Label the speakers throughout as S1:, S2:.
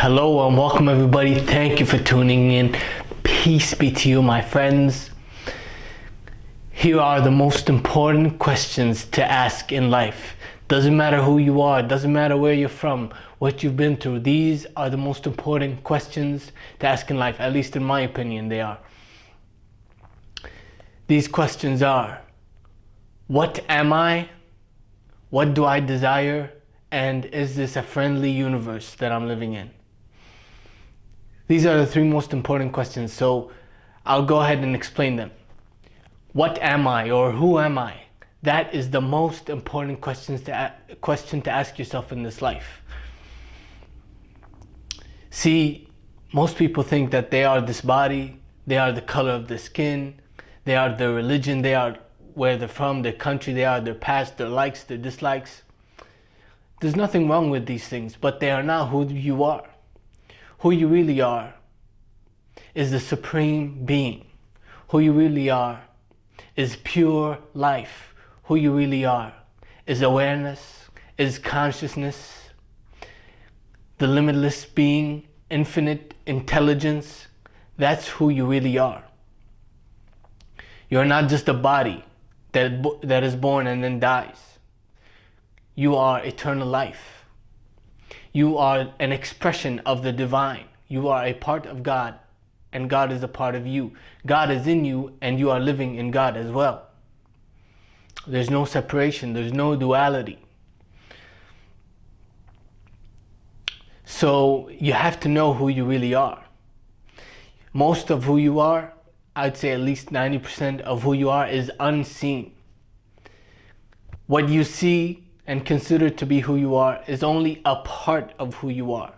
S1: Hello and welcome everybody. Thank you for tuning in. Peace be to you, my friends. Here are the most important questions to ask in life. Doesn't matter who you are, doesn't matter where you're from, what you've been through. These are the most important questions to ask in life, at least in my opinion they are. These questions are: what am I? What do I desire? And is this a friendly universe that I'm living in? These are the three most important questions, so I'll go ahead and explain them. What am I, or who am I? That is the most important question to ask yourself in this life. See, most people think that they are this body, they are the color of their skin, they are their religion, they are where they're from, their country, they are their past, their likes, their dislikes. There's nothing wrong with these things, but they are not who you are. Who you really are is the supreme being. Who you really are is pure life. Who you really are is awareness, is consciousness, the limitless being, infinite intelligence. That's who you really are. You're not just a body that is born and then dies. You are eternal life. You are an expression of the divine. You are a part of God, and God is a part of you. God is in you, and you are living in God as well. There's no separation. There's no duality. So you have to know who you really are. Most of who you are, I'd say at least 90% of who you are, is unseen. What you see and consider to be who you are is only a part of who you are.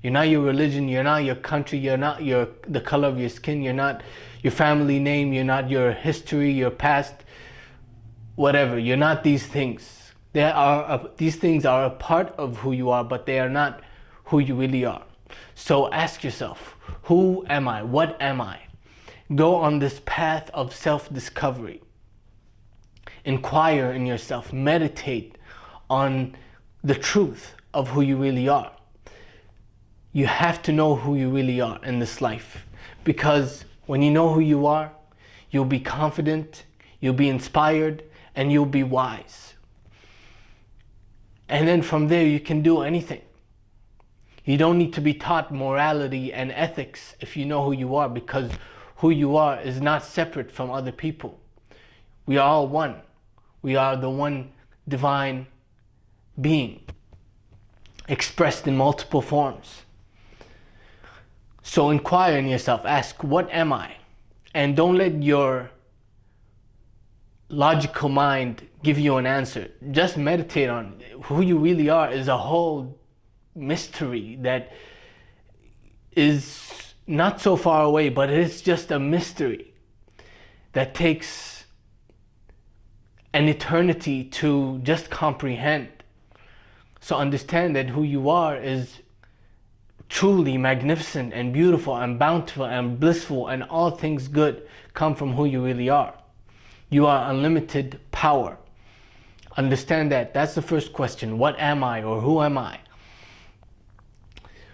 S1: You're not your religion, you're not your country, you're not the color of your skin, you're not your family name, you're not your history, your past, whatever. You're not these things. These things are a part of who you are, but they are not who you really are. So ask yourself, who am I? What am I? Go on this path of self-discovery. Inquire in yourself, meditate on the truth of who you really are. You have to know who you really are in this life, because when you know who you are, you'll be confident, you'll be inspired, and you'll be wise. And then from there you can do anything. You don't need to be taught morality and ethics if you know who you are, because who you are is not separate from other people. We are all one. We are the one divine being, expressed in multiple forms. So inquire in yourself, ask, what am I? And don't let your logical mind give you an answer. Just meditate on it. Who you really are is a whole mystery that is not so far away, but it's just a mystery that takes an eternity to just comprehend. So understand that who you are is truly magnificent and beautiful and bountiful and blissful, and all things good come from who you really are. You are unlimited power. Understand that. That's the first question. What am I, or who am I?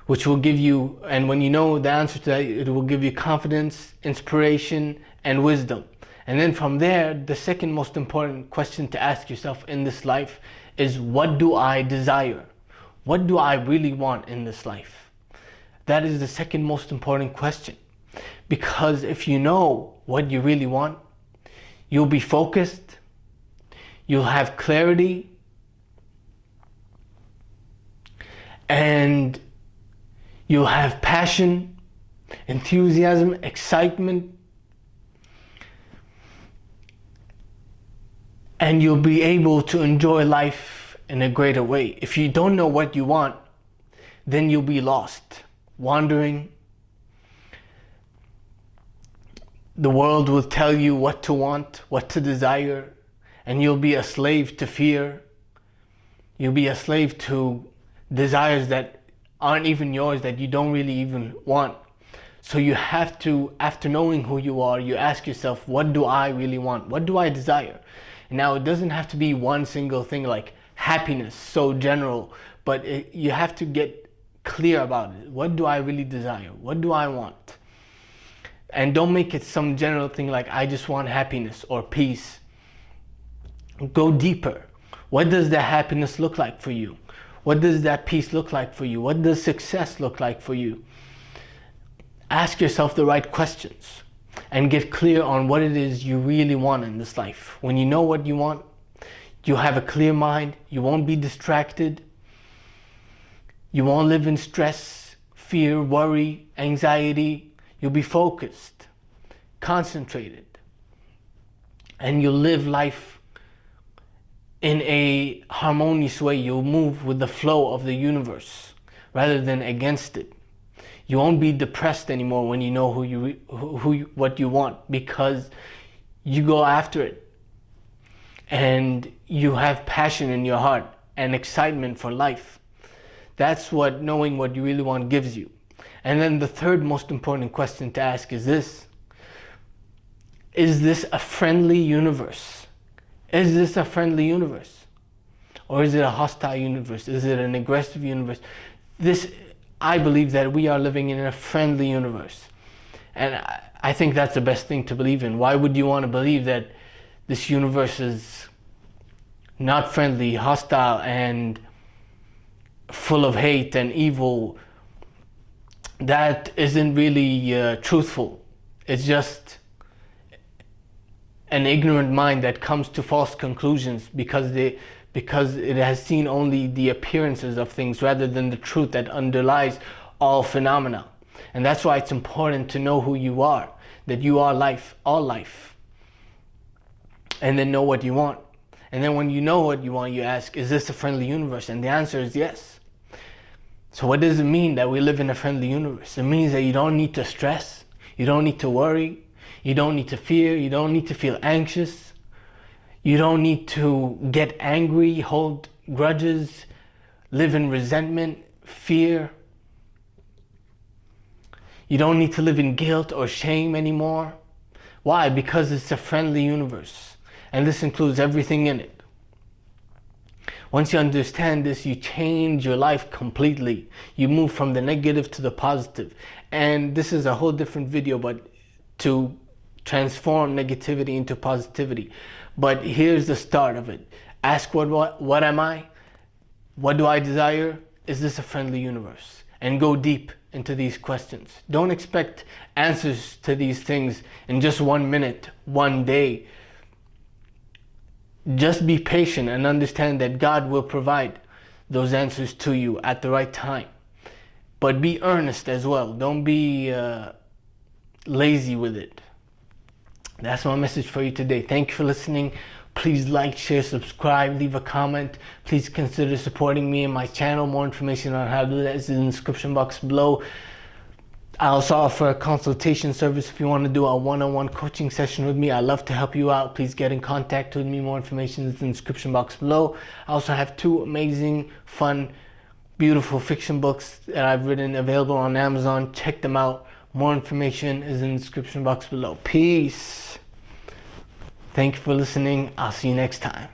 S1: Which will give you, and when you know the answer to that, it will give you confidence, inspiration, and wisdom. And then from there, the second most important question to ask yourself in this life is, what do I desire? What do I really want in this life? That is the second most important question. Because if you know what you really want, you'll be focused, you'll have clarity, and you'll have passion, enthusiasm, excitement, and you'll be able to enjoy life in a greater way. If you don't know what you want, then you'll be lost, wandering. The world will tell you what to want, what to desire, and you'll be a slave to fear. You'll be a slave to desires that aren't even yours, that you don't really even want. So you have to, after knowing who you are, you ask yourself, what do I really want? What do I desire? Now, it doesn't have to be one single thing like happiness, so general, but you have to get clear about it. What do I really desire? What do I want? And don't make it some general thing like, I just want happiness or peace. Go deeper. What does that happiness look like for you? What does that peace look like for you? What does success look like for you? Ask yourself the right questions and get clear on what it is you really want in this life. When you know what you want, you have a clear mind, you won't be distracted, you won't live in stress, fear, worry, anxiety. You'll be focused, concentrated, and you'll live life in a harmonious way. You'll move with the flow of the universe rather than against it. You won't be depressed anymore when you know what you want, because you go after it and you have passion in your heart and excitement for life. That's what knowing what you really want gives you. And then the third most important question to ask is this: is this a friendly universe? Is this a friendly universe? Or is it a hostile universe? Is it an aggressive universe? I believe that we are living in a friendly universe. And I think that's the best thing to believe in. Why would you want to believe that this universe is not friendly, hostile, and full of hate and evil? That isn't really truthful. It's just an ignorant mind that comes to false conclusions because it has seen only the appearances of things rather than the truth that underlies all phenomena. And that's why it's important to know who you are, that you are life, all life, and then know what you want. And then when you know what you want, you ask, is this a friendly universe? And the answer is yes. So what does it mean that we live in a friendly universe? It means that you don't need to stress, you don't need to worry, you don't need to fear, you don't need to feel anxious, you don't need to get angry, hold grudges, live in resentment, fear. You don't need to live in guilt or shame anymore. Why? Because it's a friendly universe, and this includes everything in it. Once you understand this, you change your life completely. You move from the negative to the positive. And this is a whole different video, but to transform negativity into positivity. But here's the start of it. Ask what am I? What do I desire? Is this a friendly universe? And go deep into these questions. Don't expect answers to these things in just 1 minute, 1 day. Just be patient and understand that God will provide those answers to you at the right time. But be earnest as well. Don't be lazy with it. That's my message for you today. Thank you for listening. Please like, share, subscribe, leave a comment. Please consider supporting me and my channel. More information on how to do that is in the description box below. I also offer a consultation service if you want to do a one-on-one coaching session with me. I'd love to help you out. Please get in contact with me. More information is in the description box below. I also have 2 amazing, fun, beautiful fiction books that I've written available on Amazon. Check them out. More information is in the description box below. Peace. Thank you for listening. I'll see you next time.